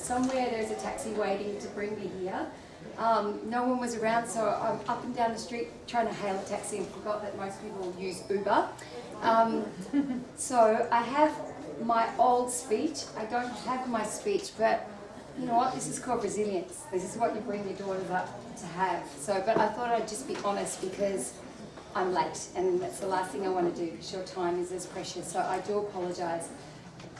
somewhere there's a taxi waiting to bring me here. No one was around, so I'm up and down the street trying to hail a taxi and forgot that most people use Uber. So I have my old speech. I don't have my speech, but you know what? This is called resilience. This is what you bring your daughters up to have. So, but I thought I'd just be honest because I'm late, and that's the last thing I want to do because your time is as precious. So I do apologise,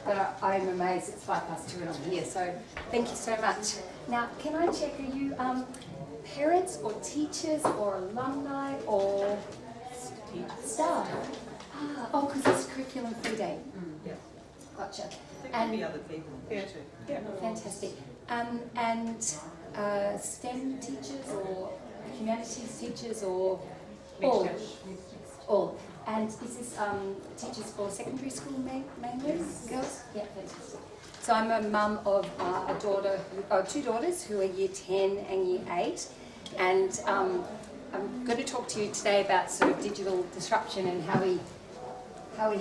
but I'm amazed it's 2:05 and I'm here. So thank you so much. Now, can I check? Are you parents or teachers or alumni or staff? Oh, because it's curriculum free day. Yeah. Gotcha. There can be other people here too. Yeah. Fantastic. And STEM teachers or humanities teachers or all? All. And is this teachers for secondary school mainly? Girls? Yeah, fantastic. So I'm a mum of two daughters who are year 10 and year 8. And I'm going to talk to you today about sort of digital disruption and how we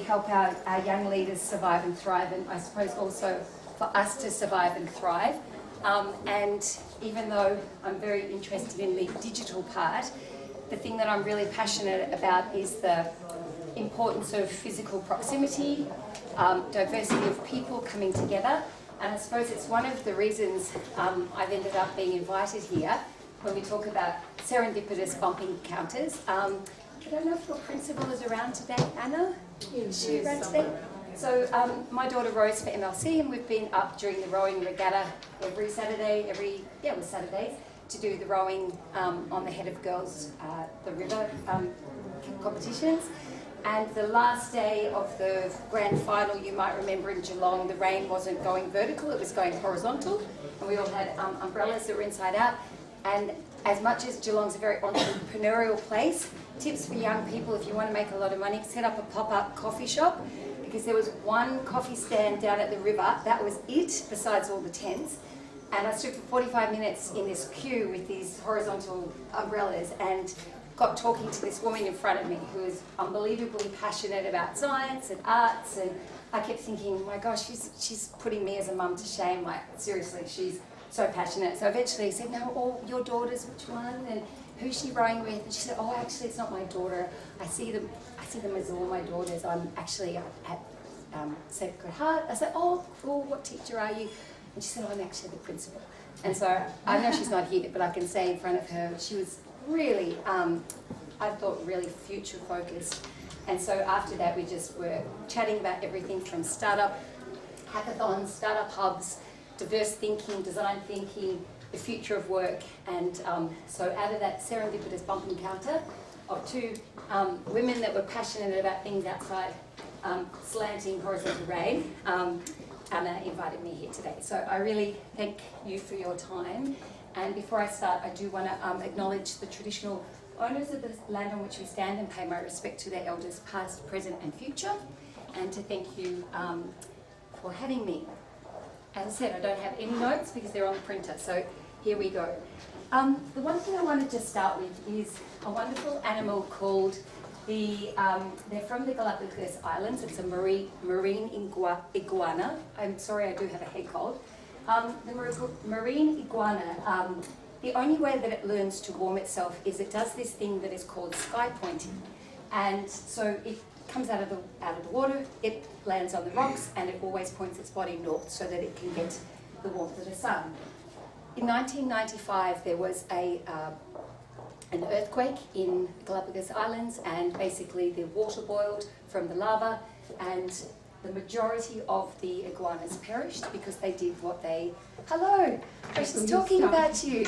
help our young leaders survive and thrive, and I suppose also for us to survive and thrive. And even though I'm very interested in the digital part, the thing that I'm really passionate about is the importance of physical proximity, diversity of people coming together, and I suppose it's one of the reasons I've ended up being invited here when we talk about serendipitous bumping encounters. I don't know if your principal is around today, Anna? Is she around today? So my daughter rows for MLC, and we've been up during the rowing regatta every Saturday, it was Saturdays, to do the rowing on the head of girls, the river competitions. And the last day of the grand final, you might remember in Geelong, the rain wasn't going vertical, it was going horizontal, and we all had umbrellas that were inside out. And as much as Geelong's a very entrepreneurial place, tips for young people if you want to make a lot of money, set up a pop-up coffee shop, because there was one coffee stand down at the river, that was it, besides all the tents. And I stood for 45 minutes in this queue with these horizontal umbrellas and got talking to this woman in front of me who was unbelievably passionate about science and arts, and I kept thinking, my gosh, she's putting me as a mum to shame, like seriously, she's so passionate. So eventually I said, no, all your daughters, which one? And who's she rowing with? And she said, oh, actually it's not my daughter. I see them as all my daughters. I'm actually at Sacred Heart. I said, oh, cool, what teacher are you? And she said, oh, I'm actually the principal. And so I know she's not here, but I can say in front of her, she was really, I thought, really future focused. And so after that, we just were chatting about everything from startup hackathons, startup hubs, diverse thinking, design thinking, the future of work. And so out of that serendipitous bump encounter of two women that were passionate about things outside slanting horizontal rain, Anna invited me here today. So I really thank you for your time. And before I start, I do want to acknowledge the traditional owners of the land on which we stand and pay my respect to their elders past, present and future, and to thank you for having me. As I said, I don't have any notes because they're on the printer, so here we go. The one thing I wanted to start with is a wonderful animal called they're from the Galapagos Islands. It's a marine iguana. I'm sorry, I do have a head cold. The marine iguana, the only way that it learns to warm itself is it does this thing that is called sky pointing. And so it comes out of the water, it lands on the rocks, and it always points its body north so that it can get the warmth of the sun. In 1995, there was an earthquake in the Galapagos Islands, and basically the water boiled from the lava, and the majority of the iguanas perished because they did what they... Hello! I was just talking about you.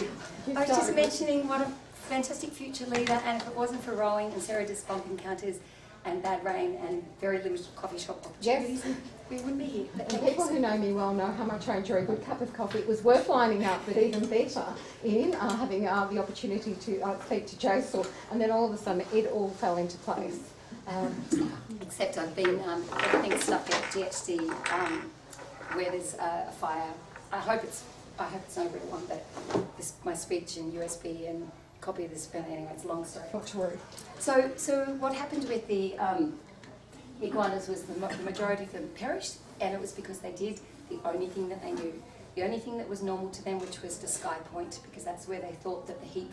I was just mentioning what a fantastic future leader, and if it wasn't for rowing and serendipitous bump encounters and bad rain and very limited coffee shop opportunities, yes, we wouldn't be here. And people who know me well know how much I enjoy a good cup of coffee. It was worth lining up, but even better in having the opportunity to speak to Jacyl, and then all of a sudden it all fell into place. Except I've been everything's stuck at GHD where there's a fire. I hope it's not a real one, but my speech and USB and copy of this, anyway, it's a long story. Not to worry. So what happened with the iguanas was the majority of them perished, and it was because they did the only thing that they knew. the only thing that was normal to them, which was the sky point, because that's where they thought that the heat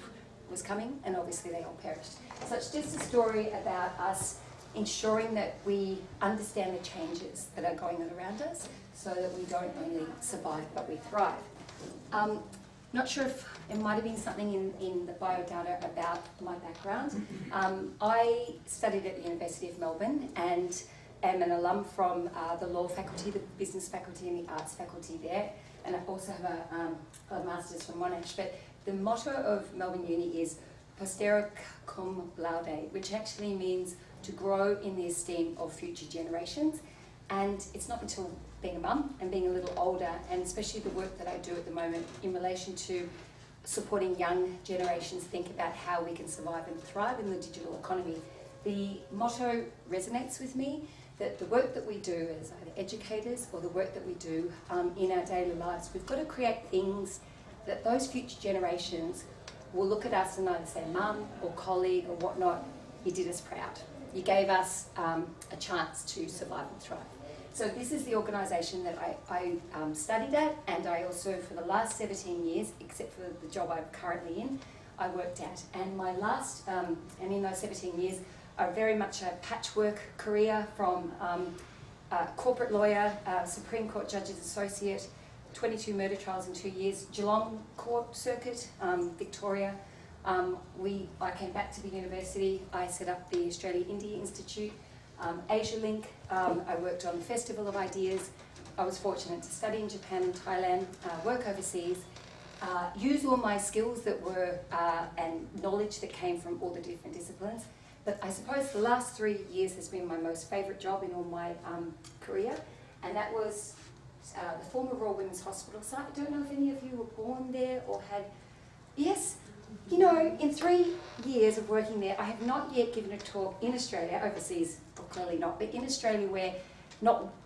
was coming, and obviously they all perished. So it's just a story about us ensuring that we understand the changes that are going on around us so that we don't only survive but we thrive. Not sure if it might have been something in the biodata about my background. I studied at the University of Melbourne and am an alum from the law faculty, the business faculty and the arts faculty there, and I also have a master's from Monash. But the motto of Melbourne Uni is Postera cum laude, which actually means to grow in the esteem of future generations. And it's not until being a mum and being a little older, and especially the work that I do at the moment in relation to supporting young generations think about how we can survive and thrive in the digital economy, the motto resonates with me, that the work that we do as either educators or the work that we do in our daily lives, we've got to create things that those future generations will look at us and either say, mum or colleague or whatnot, you did us proud. You gave us a chance to survive and thrive. So this is the organisation that I studied at, and I also, for the last 17 years, except for the job I'm currently in, I worked at. And my last, and in those 17 years, are very much a patchwork career from corporate lawyer, Supreme Court Judge's Associate, 22 murder trials in 2 years, Geelong Court Circuit, Victoria. I came back to the university, I set up the Australia-India Institute, Asia Link, I worked on the Festival of Ideas. I was fortunate to study in Japan and Thailand, work overseas, use all my skills that were, and knowledge that came from all the different disciplines. But I suppose the last 3 years has been my most favourite job in all my career, and that was the former Royal Women's Hospital site. I don't know if any of you were born there or had, yes? You know, in 3 years of working there, I have not yet given a talk in Australia, overseas, or clearly not, but in Australia where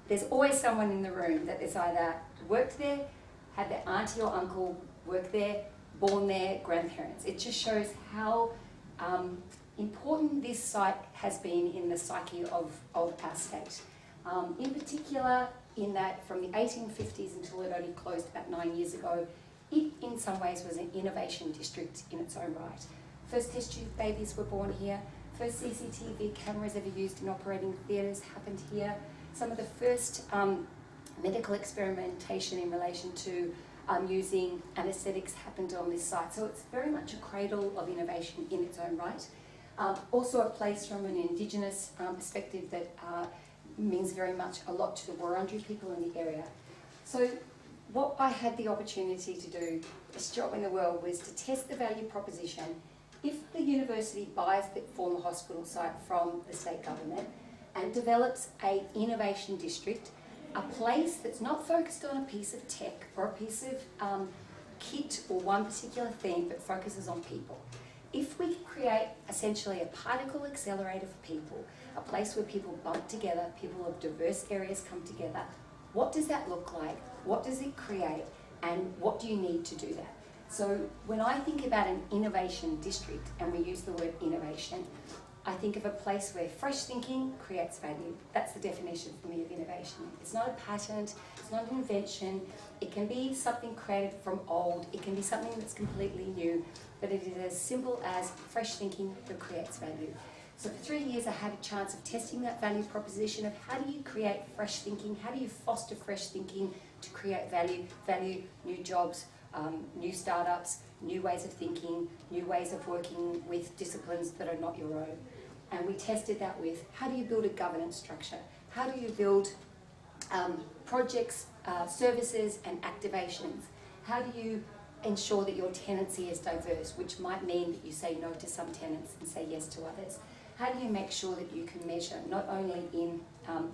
there's always someone in the room that has either worked there, had their auntie or uncle work there, born there, grandparents. It just shows how important this site has been in the psyche of our state. In particular, in that from the 1850s until it only closed about 9 years ago, it in some ways was an innovation district in its own right. First test tube babies were born here, first CCTV cameras ever used in operating theatres happened here. Some of the first medical experimentation in relation to using anaesthetics happened on this site. So it's very much a cradle of innovation in its own right. Also a place from an Indigenous perspective that means very much a lot to the Wurundjeri people in the area. So what I had the opportunity to do, this job in the world, was to test the value proposition. If the university buys the former hospital site from the state government and develops an innovation district, a place that's not focused on a piece of tech or a piece of kit or one particular theme, but focuses on people. If we can create essentially a particle accelerator for people, a place where people bump together, people of diverse areas come together, what does that look like? What does it create? And what do you need to do that? So when I think about an innovation district, and we use the word innovation, I think of a place where fresh thinking creates value. That's the definition for me of innovation. It's not a patent, it's not an invention, it can be something created from old, it can be something that's completely new, but it is as simple as fresh thinking that creates value. So for 3 years I had a chance of testing that value proposition of how do you create fresh thinking, how do you foster fresh thinking to create value, new jobs, new startups, new ways of thinking, new ways of working with disciplines that are not your own. And we tested that with how do you build a governance structure, how do you build projects, services and activations, how do you ensure that your tenancy is diverse, which might mean that you say no to some tenants and say yes to others. How do you make sure that you can measure not only in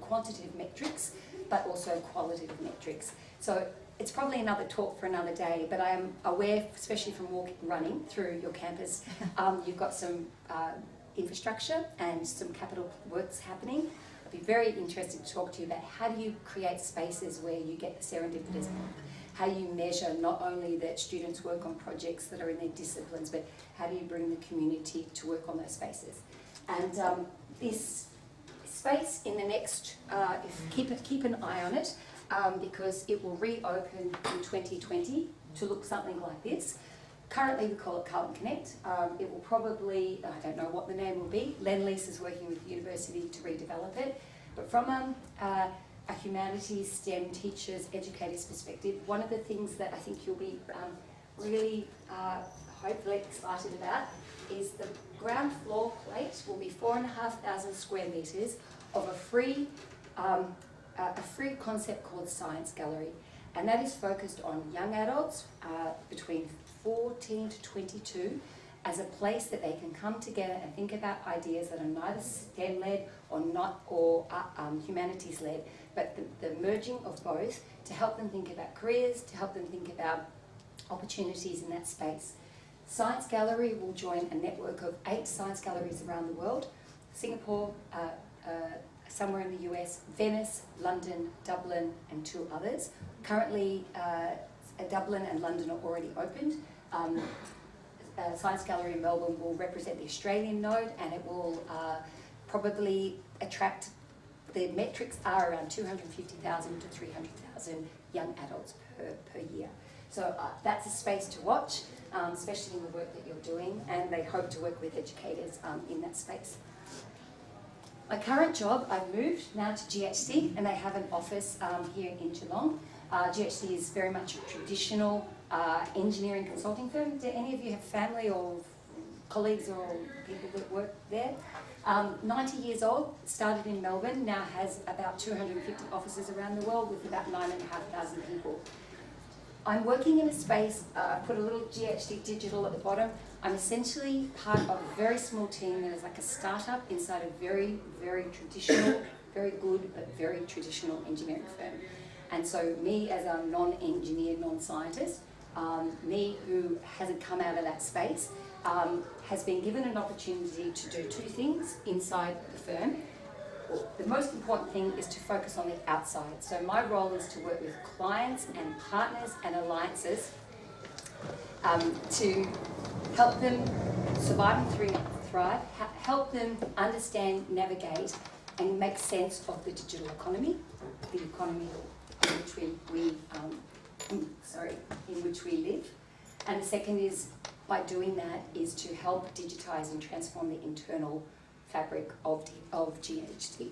quantitative metrics, but also qualitative metrics? So it's probably another talk for another day, but I am aware, especially from running through your campus, you've got some infrastructure and some capital works happening. I'd be very interested to talk to you about how do you create spaces where you get the serendipitous bump. How do you measure not only that students work on projects that are in their disciplines, but how do you bring the community to work on those spaces? And this space in the next, keep an eye on it, because it will reopen in 2020 to look something like this. Currently we call it Carlton Connect. It will probably, I don't know what the name will be, Lendlease is working with the university to redevelop it. But from a humanities, STEM teachers, educators perspective, one of the things that I think you'll be really hopefully excited about is the ground floor plate will be 4,500 square metres of a free concept called Science Gallery, and that is focused on young adults between 14 to 22 as a place that they can come together and think about ideas that are neither STEM-led or humanities-led, but the merging of both to help them think about careers, to help them think about opportunities in that space. Science Gallery will join a network of 8 science galleries around the world: Singapore, somewhere in the US, Venice, London, Dublin, and 2 others. Currently, Dublin and London are already opened. Science Gallery in Melbourne will represent the Australian node, and it will probably attract, the metrics are around 250,000 to 300,000 young adults per year. So that's a space to watch, especially in the work that you're doing, and they hope to work with educators in that space. My current job, I've moved now to GHD, and they have an office here in Geelong. GHD is very much a traditional engineering consulting firm. Do any of you have family or colleagues or people that work there? 90 years old, started in Melbourne, now has about 250 offices around the world with about 9,500 people. I'm working in a space, put a little GHD digital at the bottom. I'm essentially part of a very small team that is like a startup inside a very, very traditional, very good, but very traditional engineering firm. And so me as a non-engineer, non-scientist, me who hasn't come out of that space, has been given an opportunity to do 2 things inside the firm. The most important thing is to focus on the outside. So my role is to work with clients and partners and alliances to help them survive and thrive, help them understand, navigate, and make sense of the digital economy, the economy in which we live. And the second is, by doing that, is to help digitise and transform the internal fabric of GHD.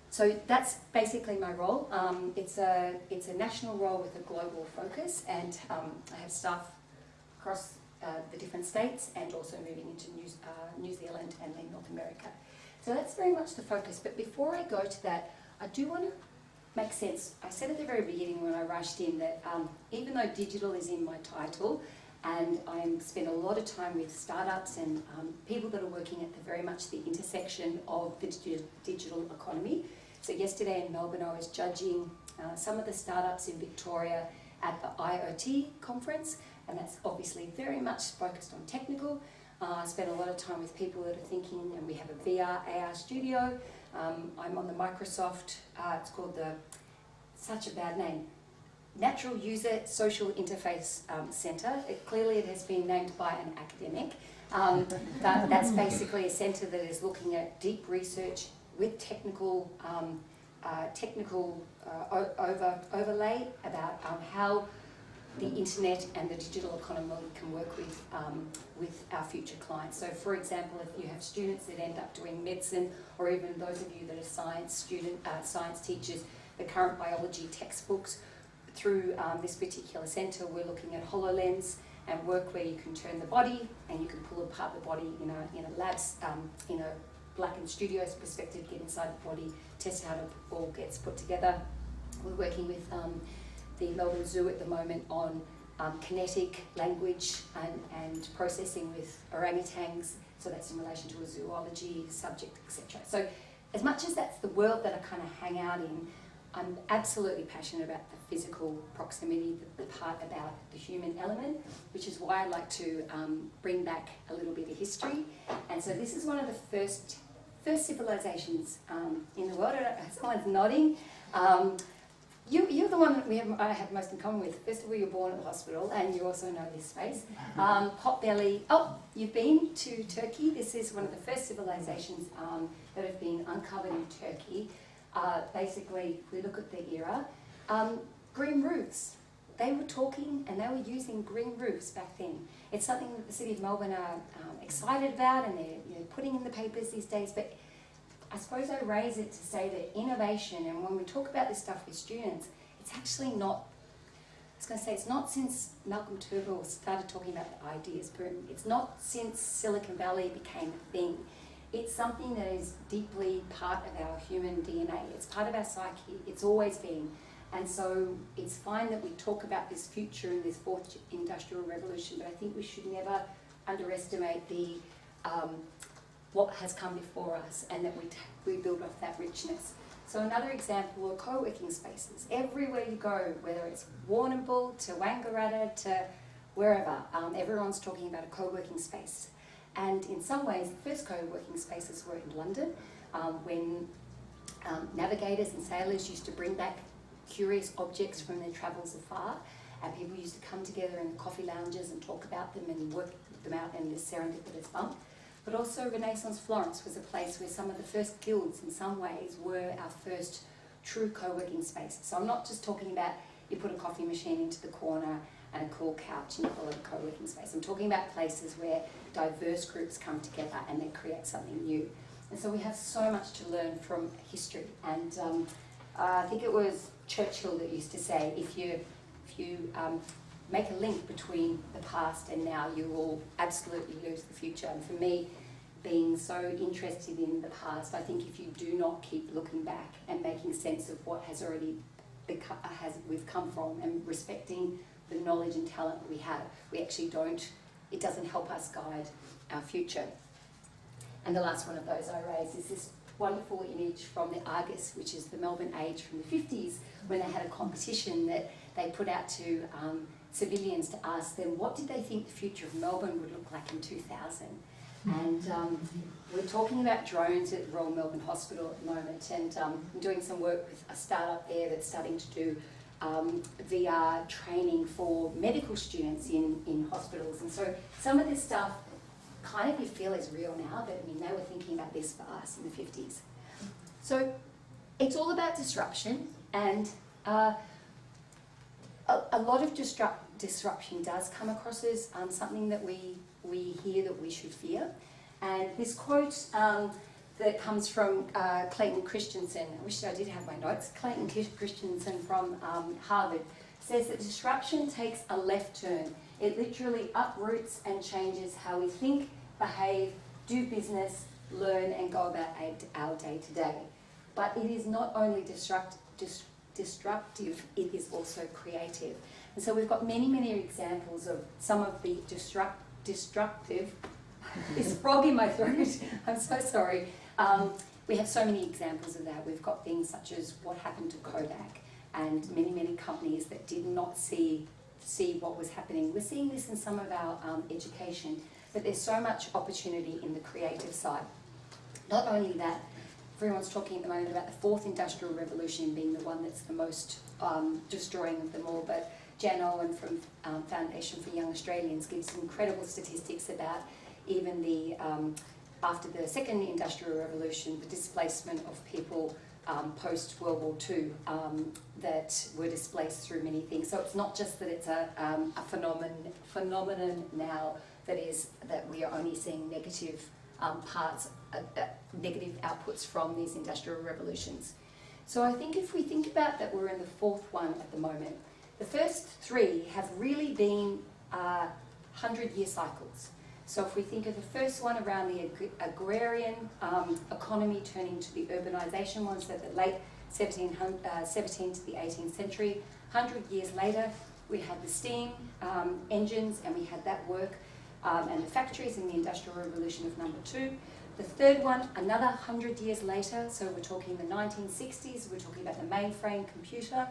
So that's basically my role. It's a national role with a global focus, and I have staff across the different states and also moving into New Zealand and then North America. So that's very much the focus. But before I go to that, I do want to make sense. I said at the very beginning when I rushed in that even though digital is in my title, and I spend a lot of time with startups and people that are working at very much the intersection of the digital economy. So yesterday in Melbourne I was judging some of the startups in Victoria at the IoT conference, and that's obviously very much focused on technical. I spent a lot of time with people that are thinking, and we have a VR, AR studio. I'm on the Microsoft, it's called such a bad name, Natural User Social Interface Centre. Clearly it has been named by an academic. That's basically a centre that is looking at deep research with technical overlay about how the internet and the digital economy can work with our future clients. So for example, if you have students that end up doing medicine, or even those of you that are science teachers, the current biology textbooks, through this particular centre we're looking at HoloLens and work where you can turn the body and you can pull apart the body in a labs, in a Blackened Studios perspective, get inside the body, test how it all gets put together. We're working with the Melbourne Zoo at the moment on kinetic language and processing with orangutans, so that's in relation to a zoology subject, etc. So as much as that's the world that I kind of hang out in, I'm absolutely passionate about the physical proximity, the part about the human element, which is why I like to bring back a little bit of history. And so this is one of the first civilizations in the world. Someone's nodding. You're the one that I have most in common with. First of all, you're born at the hospital, and you also know this space. Potbelly. Oh, you've been to Turkey. This is one of the first civilizations that have been uncovered in Turkey. Basically, we look at the era. Green roofs. They were talking and they were using green roofs back then. It's something that the City of Melbourne are excited about, and they're putting in the papers these days. But I suppose I raise it to say that innovation, and when we talk about this stuff with students, it's actually not, I was going to say, it's not since Malcolm Turnbull started talking about the ideas boom. It's not since Silicon Valley became a thing. It's something that is deeply part of our human DNA. It's part of our psyche. It's always been. And so it's fine that we talk about this future and this fourth industrial revolution, but I think we should never underestimate the what has come before us, and that we build off that richness. So another example are co-working spaces. Everywhere you go, whether it's Warrnambool to Wangaratta to wherever, everyone's talking about a co-working space. And in some ways, the first co-working spaces were in London, when navigators and sailors used to bring back curious objects from their travels afar, and people used to come together in coffee lounges and talk about them and work them out in this serendipitous bump. But also Renaissance Florence was a place where some of the first guilds in some ways were our first true co-working spaces. So I'm not just talking about you put a coffee machine into the corner and a cool couch and you call it a co-working space. I'm talking about places where diverse groups come together and they create something new. And so we have so much to learn from history. And I think it was Churchill that used to say, if you make a link between the past and now, you will absolutely lose the future. And for me, being so interested in the past, I think if you do not keep looking back and making sense of what has already we've come from, and respecting the knowledge and talent that we have, we actually don't, it doesn't help us guide our future. And the last one of those I raise is this wonderful image from the Argus, which is the Melbourne Age from the 50s, when they had a competition that they put out to civilians to ask them what did they think the future of Melbourne would look like in 2000. And we're talking about drones at Royal Melbourne Hospital at the moment, and I'm doing some work with a startup there that's starting to do VR training for medical students in hospitals. And so some of this stuff kind of you feel is real now, but I mean, they were thinking about this for us in the 50s. So it's all about disruption, and a lot of disruption does come across as something that we hear that we should fear. And this quote that comes from Clayton Christensen, I wish I did have my notes, Clayton Christensen from Harvard, says that disruption takes a left turn. It literally uproots and changes how we think, behave, do business, learn and go about our day-to-day. But it is not only destructive, it is also creative. And so we've got many examples of some of the destructive, this frog in my throat, I'm so sorry. We have so many examples of that. We've got things such as what happened to Kodak, and many companies that did not see what was happening. We're seeing this in some of our education, but there's so much opportunity in the creative side. Not only that, everyone's talking at the moment about the fourth industrial revolution being the one that's the most destroying of them all, but Jan Owen from Foundation for Young Australians gives incredible statistics about even the after the second industrial revolution, the displacement of people post-World War II that were displaced through many things. So it's not just that it's a phenomenon now that we are only seeing negative negative outputs from these industrial revolutions. So I think if we think about that, we're in the fourth one at the moment. The first three have really been 100-year cycles. So if we think of the first one around the agrarian economy turning to the urbanisation ones, so the late 17th to the 18th century, 100 years later, we had the steam engines, and we had that work and the factories in the Industrial Revolution of number 2. The third one, another 100 years later, so we're talking the 1960s, we're talking about the mainframe computer,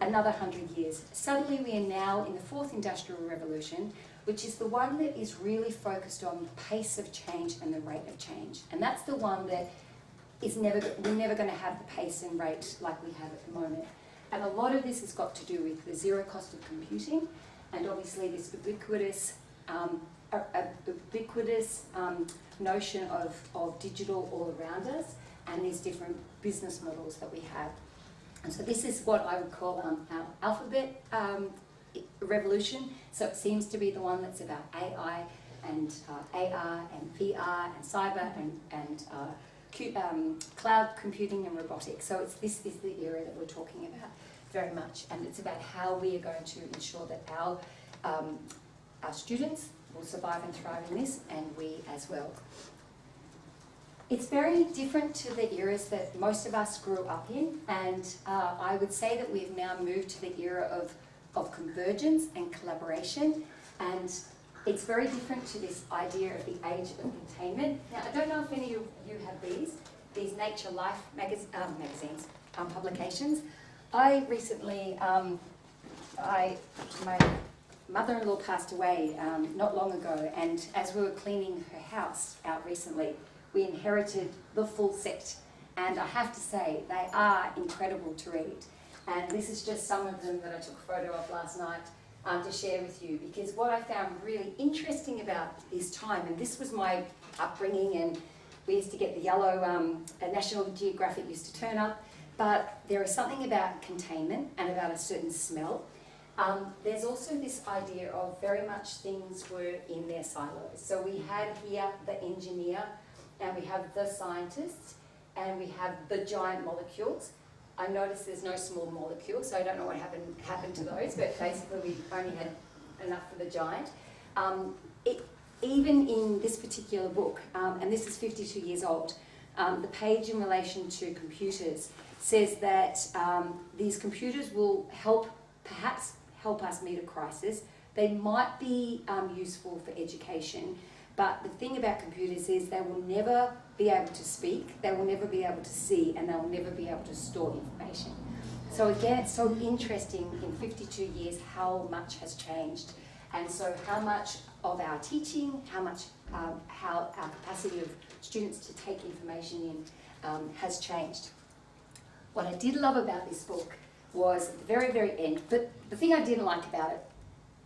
another 100 years. Suddenly we are now in the fourth Industrial Revolution, which is the one that is really focused on the pace of change and the rate of change. And that's the one that is we're never going to have the pace and rate like we have at the moment. And a lot of this has got to do with the zero cost of computing, and obviously this ubiquitous notion of digital all around us, and these different business models that we have. And so this is what I would call our alphabet revolution. So it seems to be the one that's about AI and AR and VR and cyber and cloud computing and robotics. So this is the era that we're talking about very much, and it's about how we are going to ensure that our students will survive and thrive in this, and we as well. It's very different to the eras that most of us grew up in, and I would say that we've now moved to the era of convergence and collaboration, and it's very different to this idea of the age of containment. Now, I don't know if any of you have these Nature Life magazines, publications. I recently, my mother-in-law passed away not long ago, and as we were cleaning her house out recently, we inherited the full set, and I have to say they are incredible to read. And this is just some of them that I took a photo of last night to share with you, because what I found really interesting about this time, and this was my upbringing, and we used to get the yellow, National Geographic used to turn up, but there is something about containment and about a certain smell. There's also this idea of very much things were in their silos. So we had here the engineer, and we have the scientists, and we have the giant molecules. I noticed there's no small molecules, so I don't know what happened to those, but basically we only had enough for the giant. Even in this particular book, and this is 52 years old, the page in relation to computers says that these computers will perhaps help us meet a crisis. They might be useful for education, but the thing about computers is they will never be able to speak, they will never be able to see, and they will never be able to store information. So again, it's so interesting in 52 years how much has changed, and so how much of our teaching, how our capacity of students to take information in has changed. What I did love about this book was at the very, very end, but the thing I didn't like about it,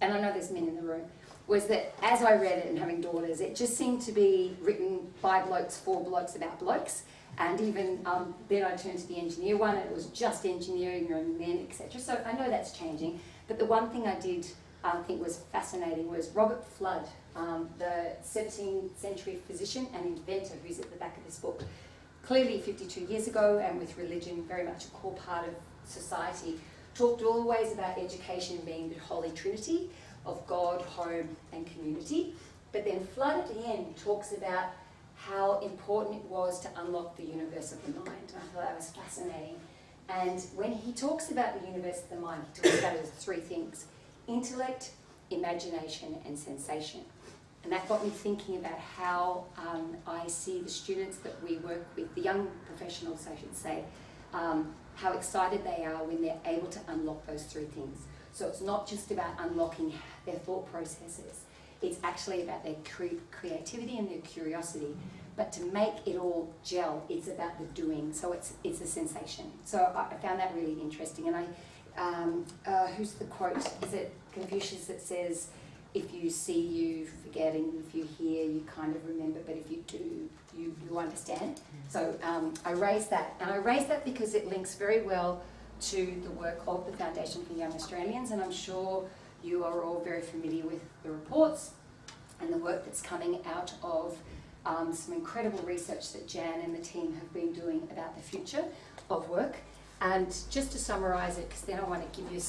and I know there's men in the room, was that as I read it and having daughters, it just seemed to be written by blokes for blokes about blokes. And even then I turned to the engineer one, and it was just engineering and men, etc. So I know that's changing. But the one thing I did think was fascinating was Robert Flood, the 17th century physician and inventor who's at the back of this book. Clearly 52 years ago, and with religion very much a core part of society, talked always about education being the Holy Trinity of God, home and community. But then Flood at the end talks about how important it was to unlock the universe of the mind. And I thought that was fascinating. And when he talks about the universe of the mind, he talks about it as three things: intellect, imagination and sensation. And that got me thinking about how I see the students that we work with, the young professionals I should say, how excited they are when they're able to unlock those three things. So it's not just about unlocking their thought processes, it's actually about their creativity and their curiosity. But to make it all gel, it's about the doing, so it's a sensation. So I found that really interesting. And who's the quote? Is it Confucius that says, if you see, you forget, and if you hear, you kind of remember, but if you do, you understand. So I raised that, and I raised that because it links very well to the work of the Foundation for Young Australians, and I'm sure you are all very familiar with the reports and the work that's coming out of some incredible research that Jan and the team have been doing about the future of work. And just to summarise it, because then I want to give you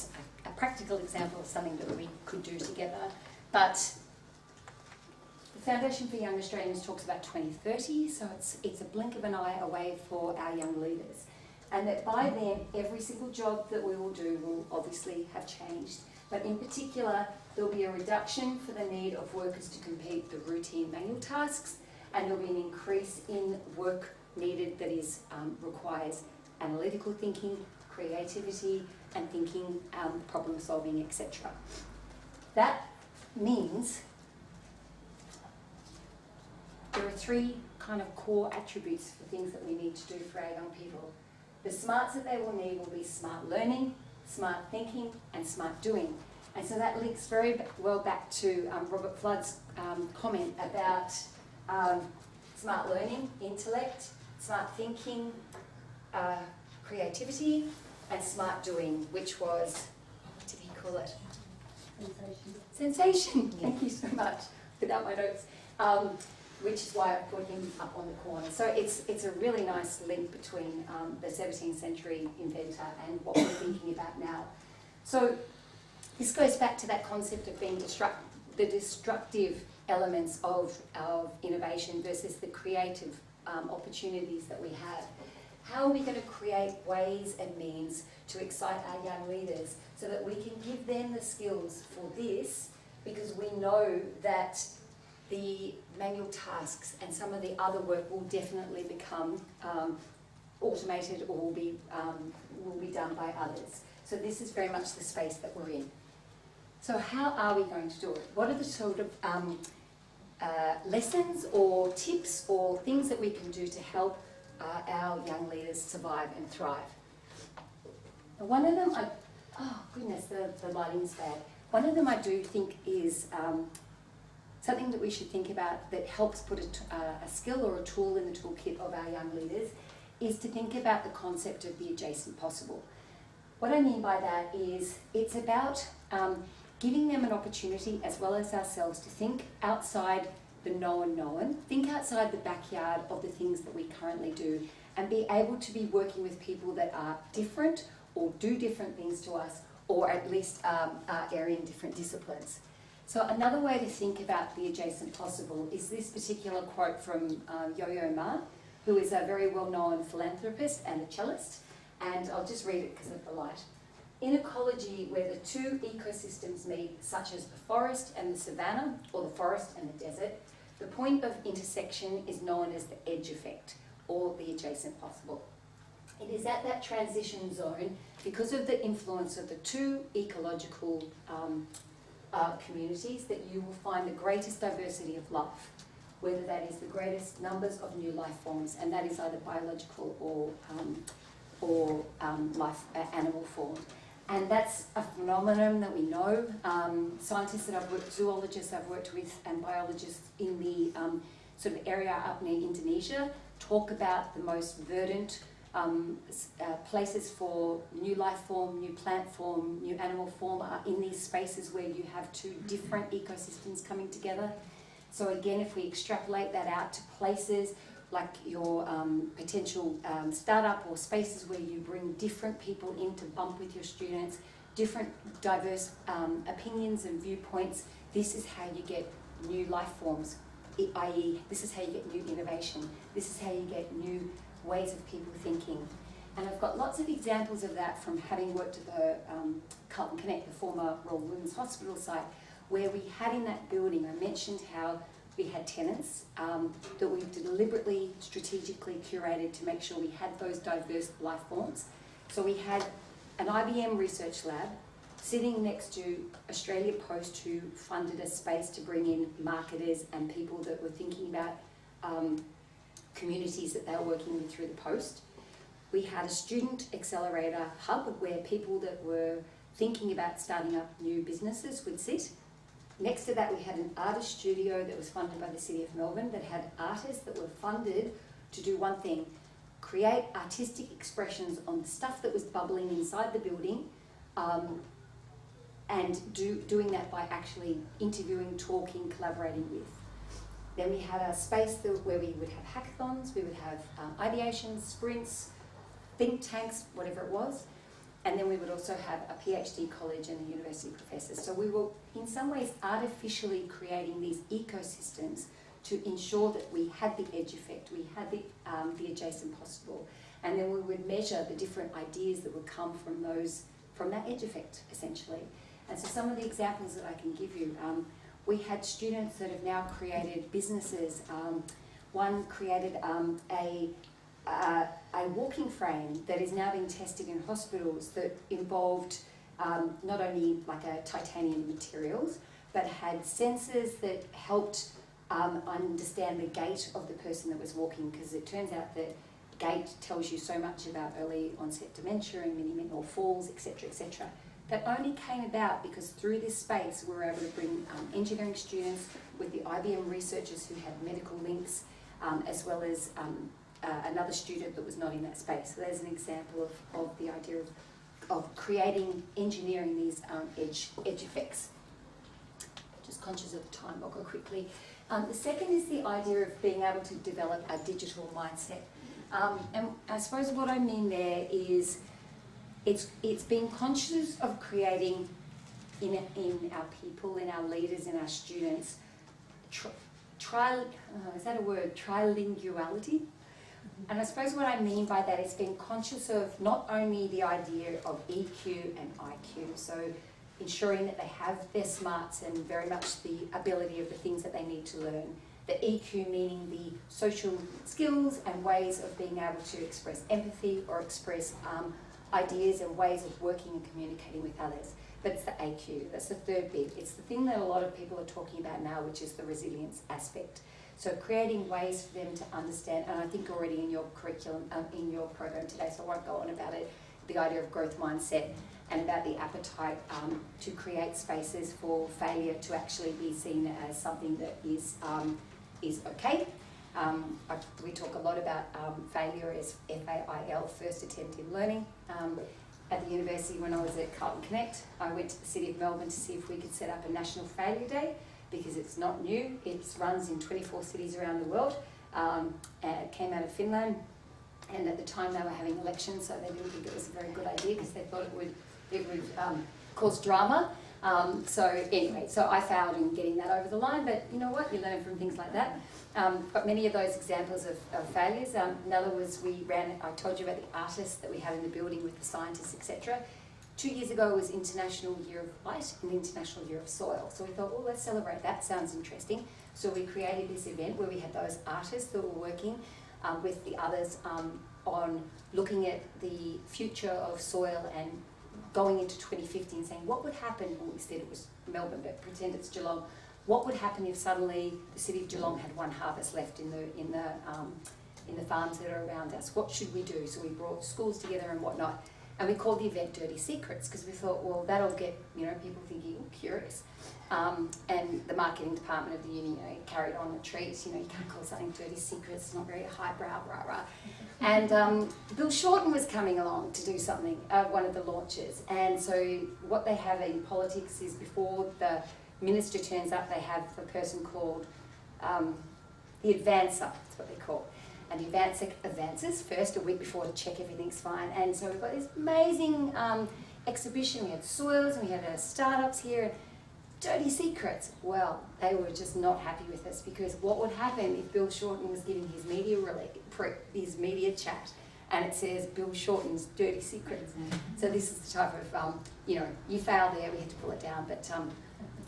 a practical example of something that we could do together, but the Foundation for Young Australians talks about 2030, so it's a blink of an eye away for our young leaders. And that by then, every single job that we will do will obviously have changed. But in particular, there'll be a reduction for the need of workers to complete the routine manual tasks, and there'll be an increase in work needed that requires analytical thinking, creativity, and thinking, problem solving, etc. That means there are three kind of core attributes for things that we need to do for our young people. The smarts that they will need will be smart learning, smart thinking, and smart doing. And so that links very well back to Robert Flood's comment about smart learning, intellect, smart thinking, creativity, and smart doing, which was, what did he call it? Sensation. Thank you so much. Without my notes. Which is why I put him up on the corner. So it's a really nice link between the 17th century inventor and what we're thinking about now. So this goes back to that concept of being the destructive elements of innovation versus the creative opportunities that we have. How are we going to create ways and means to excite our young leaders so that we can give them the skills for this, because we know that the manual tasks and some of the other work will definitely become automated or will be done by others. So this is very much the space that we're in. So how are we going to do it? What are the sort of lessons or tips or things that we can do to help our young leaders survive and thrive? Now one of them, oh goodness, the lighting is bad. One of them I do think is something that we should think about that helps put a skill or a tool in the toolkit of our young leaders is to think about the concept of the adjacent possible. What I mean by that is it's about giving them an opportunity, as well as ourselves, to think outside the known, think outside the backyard of the things that we currently do, and be able to be working with people that are different or do different things to us, or at least are in different disciplines. So another way to think about the adjacent possible is this particular quote from Yo-Yo Ma, who is a very well-known philanthropist and a cellist, and I'll just read it because of the light. In ecology, where the two ecosystems meet, such as the forest and the savanna, or the forest and the desert, the point of intersection is known as the edge effect, or the adjacent possible. It is at that transition zone, because of the influence of the two ecological communities, that you will find the greatest diversity of life, whether that is the greatest numbers of new life forms, and that is either biological or animal form. And that's a phenomenon that we know. Scientists that I've worked, zoologists I've worked with, and biologists in the sort of area up near Indonesia talk about the most verdant places for new life form, new plant form, new animal form are in these spaces where you have two different ecosystems coming together. So again, if we extrapolate that out to places like your potential startup, or spaces where you bring different people in to bump with your students, different diverse opinions and viewpoints, this is how you get new life forms, i.e. this is how you get new innovation, this is how you get new ways of people thinking. And I've got lots of examples of that from having worked at the Carlton Connect, the former Royal Women's Hospital site, where we had in that building, I mentioned how we had tenants that we deliberately, strategically curated to make sure we had those diverse life forms. So we had an IBM research lab sitting next to Australia Post, who funded a space to bring in marketers and people that were thinking about communities that they were working with through the Post. We had a student accelerator hub where people that were thinking about starting up new businesses would sit. Next to that, we had an artist studio that was funded by the City of Melbourne that had artists that were funded to do one thing: create artistic expressions on the stuff that was bubbling inside the building, and doing that by actually interviewing, talking, collaborating with. Then we had a space where we would have hackathons, we would have ideations, sprints, think tanks, whatever it was. And then we would also have a PhD college and a university professors. So we were in some ways artificially creating these ecosystems to ensure that we had the edge effect, we had the adjacent possible. And then we would measure the different ideas that would come from that edge effect, essentially. And so some of the examples that I can give you, we had students that have now created businesses. One created a walking frame that is now being tested in hospitals that involved not only like a titanium materials, but had sensors that helped understand the gait of the person that was walking, because it turns out that gait tells you so much about early onset dementia and mini-mental falls, etc., etc. That only came about because through this space we were able to bring engineering students with the IBM researchers who had medical links, as well as another student that was not in that space. So there's an example of the idea of creating, engineering these edge effects. Just conscious of the time, I'll go quickly. The second is the idea of being able to develop a digital mindset. And I suppose what I mean there is it's being conscious of creating in our people, in our leaders, in our students, is that a word? Trilinguality? And I suppose what I mean by that is being conscious of not only the idea of EQ and IQ, so ensuring that they have their smarts and very much the ability of the things that they need to learn. The EQ meaning the social skills and ways of being able to express empathy or express ideas and ways of working and communicating with others. But it's the AQ, that's the third bit. It's the thing that a lot of people are talking about now, which is the resilience aspect. So creating ways for them to understand, and I think already in your curriculum, in your program today, so I won't go on about it, the idea of growth mindset and about the appetite to create spaces for failure to actually be seen as something that is okay. We talk a lot about failure as FAIL, first attempt in learning. At the university, when I was at Carlton Connect, I went to the City of Melbourne to see if we could set up a National Failure Day, because it's not new. It runs in 24 cities around the world. And it came out of Finland, and at the time they were having elections, so they didn't think it was a very good idea because they thought it would cause drama. So anyway, so I failed in getting that over the line, but you know what? You learn from things like that. But many of those examples of failures. Another was I told you about the artists that we have in the building with the scientists, etc. 2 years ago was International Year of Light and International Year of Soil. So we thought, well, let's celebrate that, sounds interesting. So we created this event where we had those artists that were working with the others on looking at the future of soil and going into 2050 and saying, what would happen, well, we said it was Melbourne, but pretend it's Geelong, what would happen if suddenly the City of Geelong had one harvest left in the farms that are around us? What should we do? So we brought schools together and whatnot. And we called the event Dirty Secrets because we thought, well, that'll get people thinking, oh, curious. And the marketing department of the uni carried on the treat. You can't call something Dirty Secrets, it's not very highbrow, rah, rah. And Bill Shorten was coming along to do something, one of the launches. And so what they have in politics is before the minister turns up, they have a person called the advancer, that's what they call. And the advancer advances first a week before to check everything's fine. And so we've got this amazing exhibition. We had soils and we had startups here. Dirty Secrets. Well, they were just not happy with us because what would happen if Bill Shorten was giving his media chat and it says Bill Shorten's Dirty Secrets. So this is the type of, you fail there, we had to pull it down. But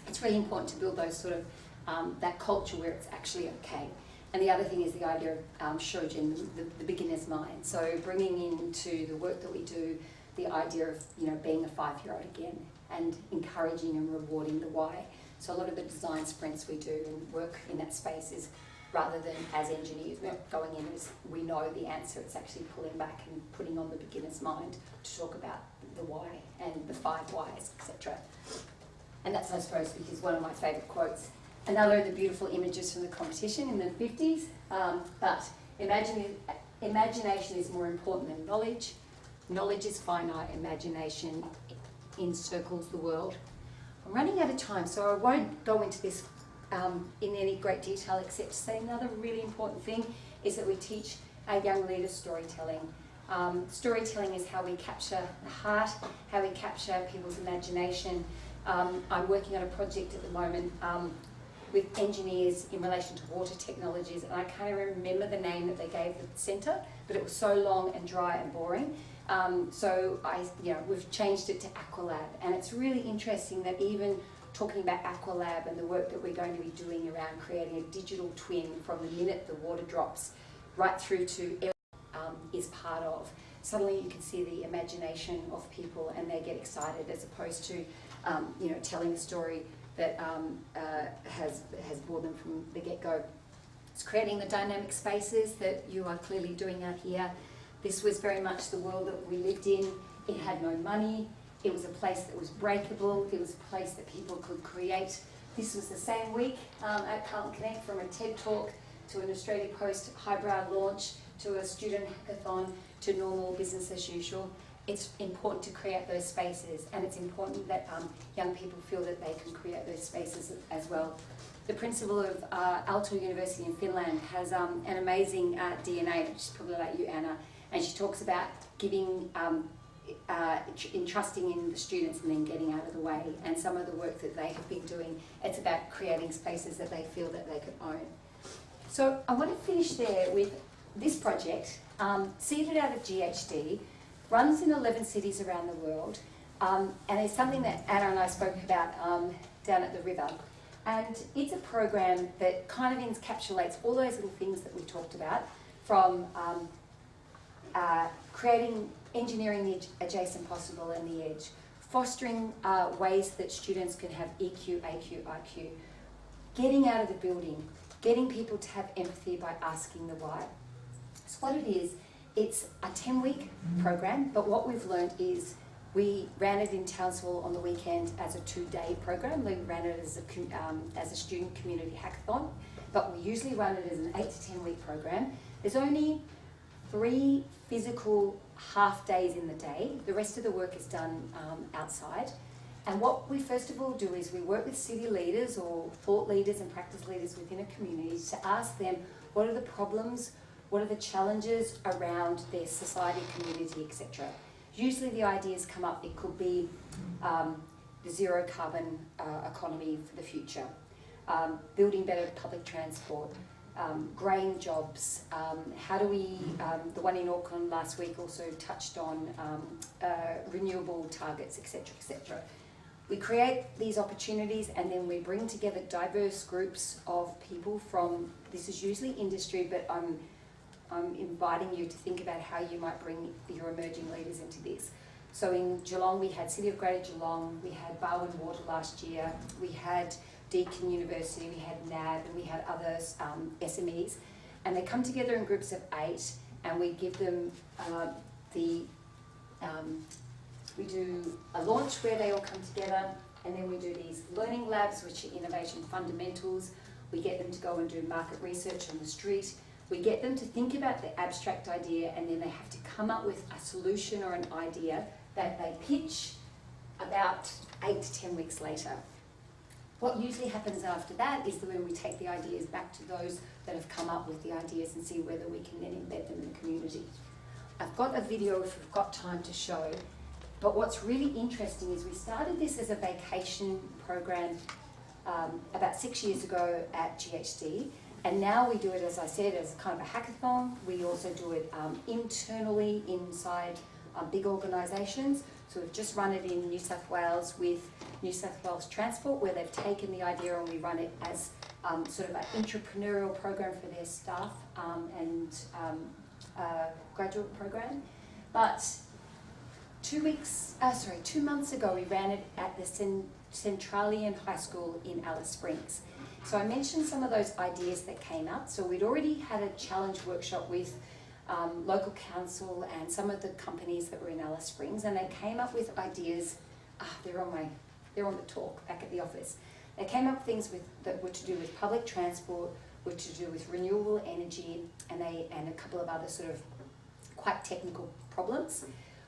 it's really important to build those sort of, that culture where it's actually okay. And the other thing is the idea of Shojin, the beginner's mind. So bringing into the work that we do the idea of being a 5-year-old again and encouraging and rewarding the why. So a lot of the design sprints we do and work in that space is rather than as engineers, we're not going in as we know the answer, it's actually pulling back and putting on the beginner's mind to talk about the why and the 5 whys, etc. And that's, I suppose, because one of my favourite quotes. Another of the beautiful images from the competition in the 50s, but imagination is more important than knowledge. Knowledge is finite, imagination encircles the world. I'm running out of time, so I won't go into this in any great detail except to say another really important thing is that we teach our young leaders storytelling. Storytelling is how we capture the heart, how we capture people's imagination. I'm working on a project at the moment with engineers in relation to water technologies, and I can't remember the name that they gave the centre, but it was so long and dry and boring. So we've changed it to Aqualab, and it's really interesting that even talking about Aqualab and the work that we're going to be doing around creating a digital twin from the minute the water drops right through to is part of. Suddenly you can see the imagination of people and they get excited as opposed to telling a story that has bored them from the get-go. It's creating the dynamic spaces that you are clearly doing out here. This was very much the world that we lived in. It had no money. It was a place that was breakable. It was a place that people could create. This was the same week at Carlton Connect, from a TED Talk to an Australia Post highbrow launch to a student hackathon to normal business as usual. it's important to create those spaces, and it's important that young people feel that they can create those spaces as well. The principal of Aalto University in Finland has an amazing DNA, which is probably like you, Anna, and she talks about giving, entrusting in the students and then getting out of the way. And some of the work that they have been doing, it's about creating spaces that they feel that they can own. So I want to finish there with this project, seeded out of GHD, runs in 11 cities around the world, and it's something that Anna and I spoke about down at the river. And it's a program that kind of encapsulates all those little things that we talked about, from creating, engineering the adjacent possible and the edge, fostering ways that students can have EQ, AQ, IQ, getting out of the building, getting people to have empathy by asking the why. So what it is, it's a 10-week program, but what we've learned is we ran it in Townsville on the weekend as a 2-day program. We ran it as a student community hackathon, but we usually run it as an 8 to 10 week program. There's only 3 physical half days in the day. The rest of the work is done outside. And what we first of all do is we work with city leaders or thought leaders and practice leaders within a community to ask them what are the problems, what are the challenges around their society, community, etc. Usually the ideas come up, it could be the zero carbon economy for the future, building better public transport, greying jobs, how do we, the one in Auckland last week also touched on renewable targets, etc., etc. We create these opportunities and then we bring together diverse groups of people from, this is usually industry, but I'm inviting you to think about how you might bring your emerging leaders into this. So in Geelong, we had City of Greater Geelong, we had Barwon Water last year, we had Deakin University, we had NAB, and we had other SMEs. And they come together in groups of 8, and we give them we do a launch where they all come together, and then we do these learning labs, which are innovation fundamentals. We get them to go and do market research on the street. We get them to think about the abstract idea, and then they have to come up with a solution or an idea that they pitch about 8 to 10 weeks later. What usually happens after that is that when we take the ideas back to those that have come up with the ideas and see whether we can then embed them in the community. I've got a video if we've got time to show, but what's really interesting is we started this as a vacation program about 6 years ago at GHD. And now we do it, as I said, as kind of a hackathon. We also do it internally inside big organisations. So we've just run it in New South Wales with New South Wales Transport, where they've taken the idea and we run it as sort of an entrepreneurial program for their staff and graduate program. But 2 months ago, we ran it at the Centralian High School in Alice Springs. So I mentioned some of those ideas that came up. So we'd already had a challenge workshop with local council and some of the companies that were in Alice Springs, and they came up with ideas. They're on the talk back at the office. They came up with things that were to do with public transport, were to do with renewable energy, and a couple of other sort of quite technical problems.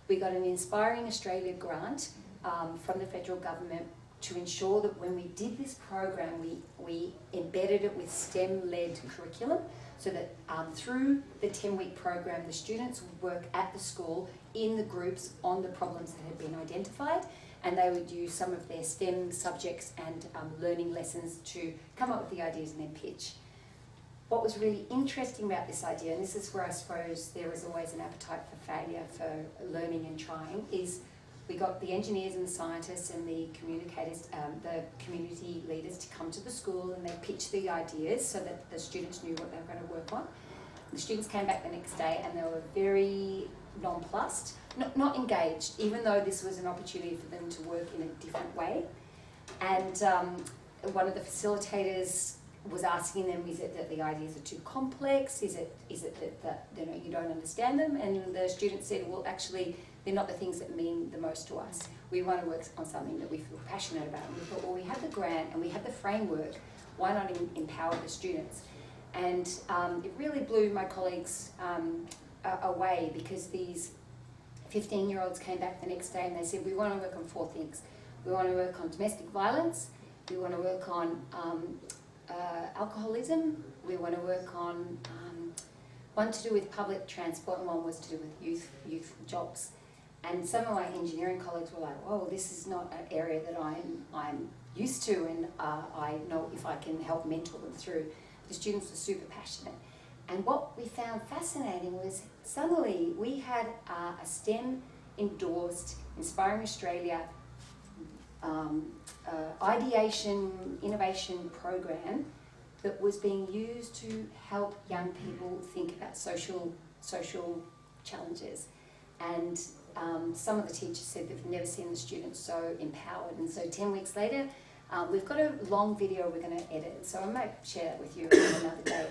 We got an Inspiring Australia grant from the federal government to ensure that when we did this program, we embedded it with STEM-led curriculum, so that through the 10-week program, the students would work at the school in the groups on the problems that had been identified, and they would use some of their STEM subjects and learning lessons to come up with the ideas and then pitch. What was really interesting about this idea, and this is where I suppose there is always an appetite for failure, for learning and trying, is we got the engineers and the scientists and the communicators, the community leaders to come to the school, and they pitched the ideas so that the students knew what they were going to work on. The students came back the next day and they were very nonplussed, not engaged, even though this was an opportunity for them to work in a different way. And one of the facilitators was asking them, is it that the ideas are too complex? Is it that you don't understand them? And the students said, well, actually, they're not the things that mean the most to us. We want to work on something that we feel passionate about. And we thought, well, we have the grant and we have the framework. Why not empower the students? And it really blew my colleagues away, because if 15-year-olds came back the next day and they said, we want to work on 4 things. We want to work on domestic violence, we want to work on alcoholism, we want to work on one to do with public transport and one was to do with youth jobs. And some of my engineering colleagues were like, "Whoa, this is not an area that I'm used to, and I know if I can help mentor them through." The students were super passionate. And what we found fascinating was suddenly we had a STEM endorsed Inspiring Australia ideation innovation program that was being used to help young people think about social challenges. And some of the teachers said they've never seen the students so empowered. And so 10 weeks later, we've got a long video we're going to edit, so I might share that with you another day,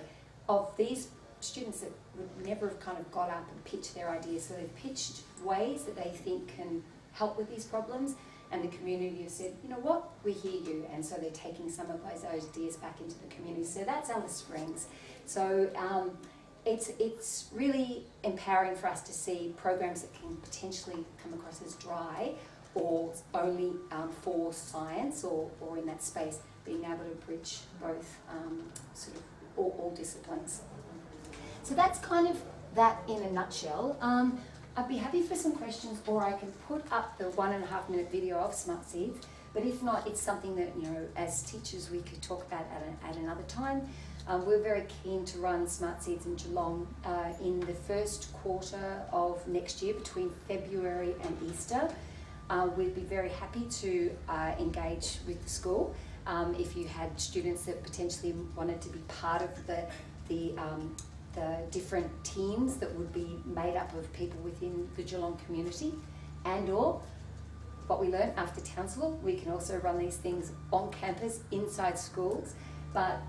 of these students that would never have kind of got up and pitched their ideas. So they've pitched ways that they think can help with these problems, and the community has said, you know what, we hear you, and so they're taking some of those ideas back into the community. So that's Alice Springs. So it's really empowering for us to see programs that can potentially come across as dry or only for science or in that space, being able to bridge both sort of all disciplines. So that's kind of that in a nutshell. I'd be happy for some questions, or I can put up the 1.5 minute video of Smart Seeds, but if not, it's something that, you know, as teachers we could talk about at another time. We're very keen to run Smart Seeds in Geelong in the first quarter of next year, between February and Easter. We'd be very happy to engage with the school. If you had students that potentially wanted to be part of the different teams that would be made up of people within the Geelong community, and or what we learned after Townsville, we can also run these things on campus inside schools. But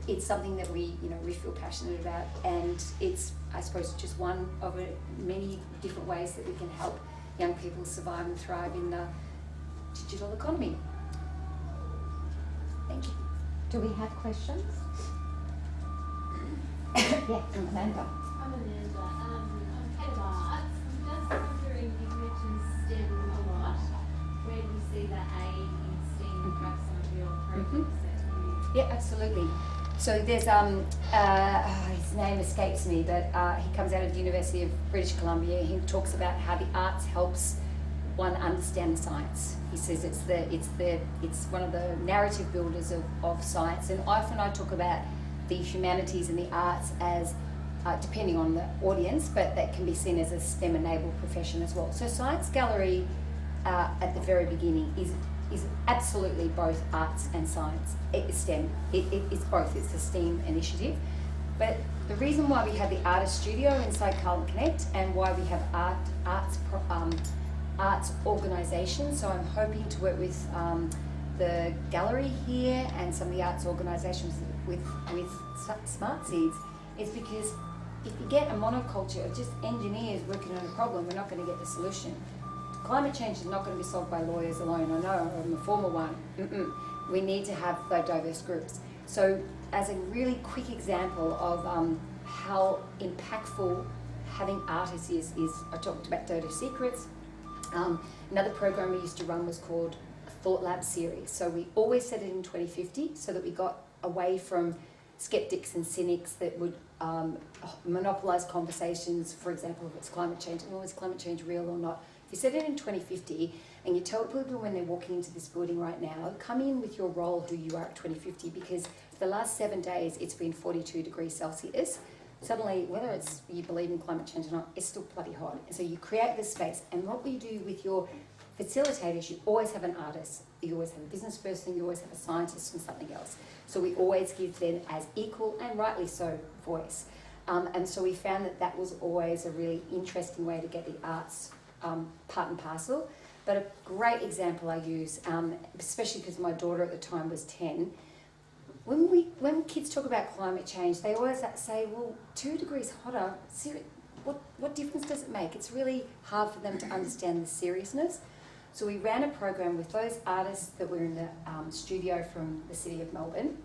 it's something that we feel passionate about, and it's, I suppose, just one of many different ways that we can help young people survive and thrive in the digital economy. Thank you. Do we have questions? Yeah, Amanda. I'm Amanda. I'm head of arts. I'm just wondering, you mentioned STEM a lot. Where do you see the A in STEM and perhaps some of your programs that you... Yeah, absolutely. So there's his name escapes me, but he comes out of the University of British Columbia. He talks about how the arts helps one understand science. He says it's one of the narrative builders of science, and often I talk about the humanities and the arts as depending on the audience, but that can be seen as a STEM-enabled profession as well. So Science Gallery at the very beginning is absolutely both arts and science. It's STEM. It's both. It's a STEAM initiative. But the reason why we have the artist studio inside Carlton Connect and why we have arts organisations, so I'm hoping to work with the gallery here and some of the arts organisations with Smart Seeds, is because if you get a monoculture of just engineers working on a problem, we're not going to get the solution. Climate change is not going to be solved by lawyers alone. I know, I'm a former one. We need to have diverse groups. So as a really quick example of how impactful having artists is I talked about Dirty Secrets. Another program we used to run was called a Thought Lab series. So we always set it in 2050 so that we got away from skeptics and cynics that would monopolise conversations. For example, if it's climate change, well, is climate change real or not? If you set it in 2050 and you tell people when they're walking into this building right now, come in with your role who you are at 2050, because for the last 7 days it's been 42 degrees Celsius. Suddenly, whether it's you believe in climate change or not, it's still bloody hot. And so you create this space, and what we do with your facilitators, you always have an artist, you always have a business person, you always have a scientist and something else. So we always give them as equal, and rightly so, voice. And so we found that was always a really interesting way to get the arts part and parcel. But a great example I use, especially because my daughter at the time was 10, when kids talk about climate change, they always say, well, 2 degrees hotter, what difference does it make? It's really hard for them to understand the seriousness. So we ran a program with those artists that were in the studio from the City of Melbourne.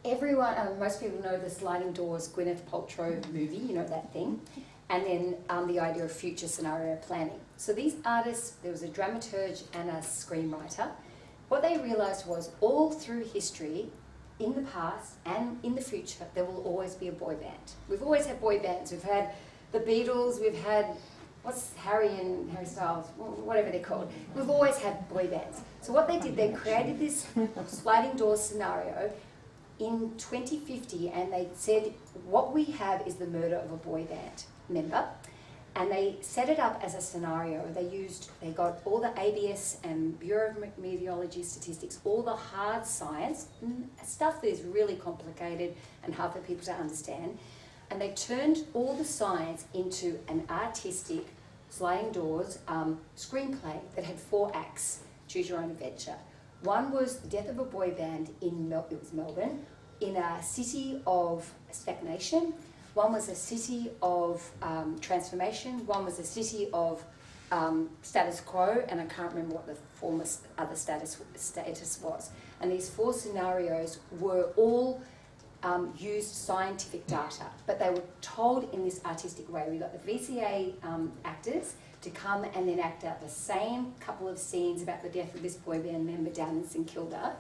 Everyone, most people know the Sliding Doors Gwyneth Paltrow movie, you know that thing. and then the idea of future scenario planning. So these artists, there was a dramaturge and a screenwriter. What they realised was all through history, in the past and in the future, there will always be a boy band. We've always had boy bands. We've had the Beatles, we've had, what's Harry Styles, whatever they're called. We've always had boy bands. So what they did, they created this sliding doors scenario in 2050, and they said, what we have is the murder of a boy band member. And they set it up as a scenario. They got all the ABS and Bureau of Meteorology statistics, all the hard science, stuff that is really complicated and hard for people to understand. And they turned all the science into an artistic sliding doors screenplay that had 4 acts, choose your own adventure. One was the death of a boy band in Melbourne, in a city of stagnation. One was a city of transformation. One was a city of status quo, and I can't remember what the former other status was. And these 4 scenarios were all used scientific data, but they were told in this artistic way. We got the VCA actors to come and then act out the same couple of scenes about the death of this boy band member down in St Kilda,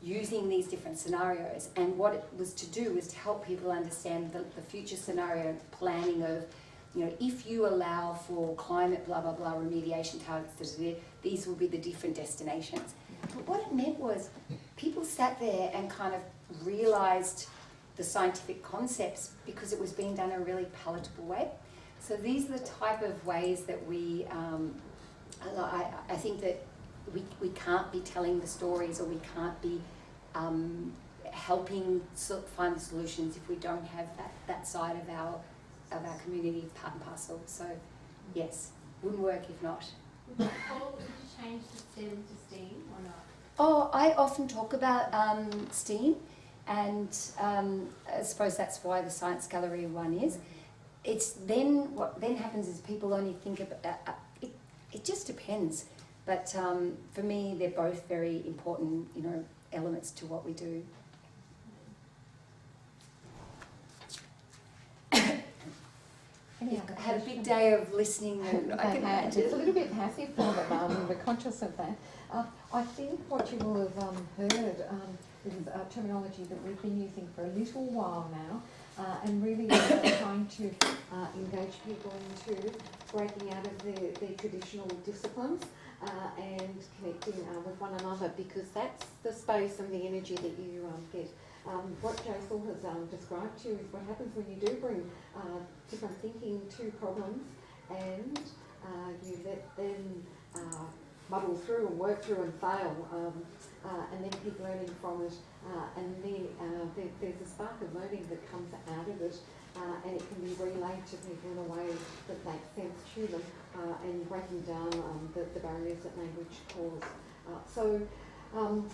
using these different scenarios. And what it was to do was to help people understand the future scenario planning of, you know, if you allow for climate blah blah blah remediation targets, these will be the different destinations. But what it meant was people sat there and kind of realised the scientific concepts because it was being done in a really palatable way. So these are the type of ways that we, I think that we can't be telling the stories, or we can't be helping find the solutions if we don't have that side of our community part and parcel. So yes, wouldn't work if not. Would you change the STEM to STEAM or not? Oh, I often talk about STEAM, and I suppose that's why the Science Gallery one is. It's then, what then happens is people only think about, it just depends. But for me, they're both very important, you know, elements to what we do. I had a big day of listening, and I can imagine. It's a little bit passive for them, we're conscious of that. I think what you will have heard is terminology that we've been using for a little while now, and really trying to engage people into breaking out of their traditional disciplines and connecting with one another, because that's the space and the energy that you get. What Jacyl has described to you is what happens when you do bring different thinking to problems, and you let them muddle through and work through and fail, and then keep learning from it, and then there's a spark of learning that comes out of it, and it can be relayed to people in a way that makes sense to them, and breaking down the barriers that language cause.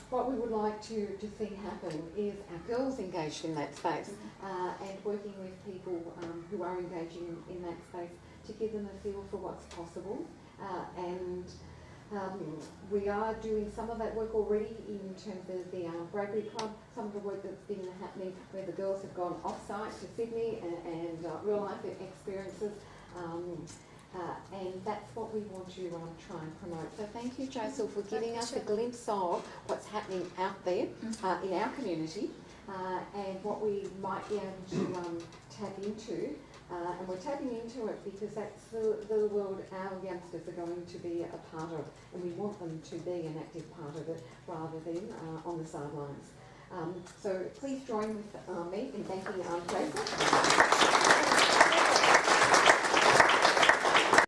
What we would like to see happen is our girls engaged in that space, and working with people who are engaging in that space to give them a feel for what's possible. We are doing some of that work already in terms of the Bradbury Club, some of the work that's been happening where the girls have gone off-site to Sydney and real-life experiences. And that's what we want to try and promote. So thank you, Jacyl, for giving us a glimpse of what's happening out there in our community, and what we might be able to tap into. And we're tapping into it because that's the world our youngsters are going to be a part of, and we want them to be an active part of it rather than on the sidelines. So please join with me in thanking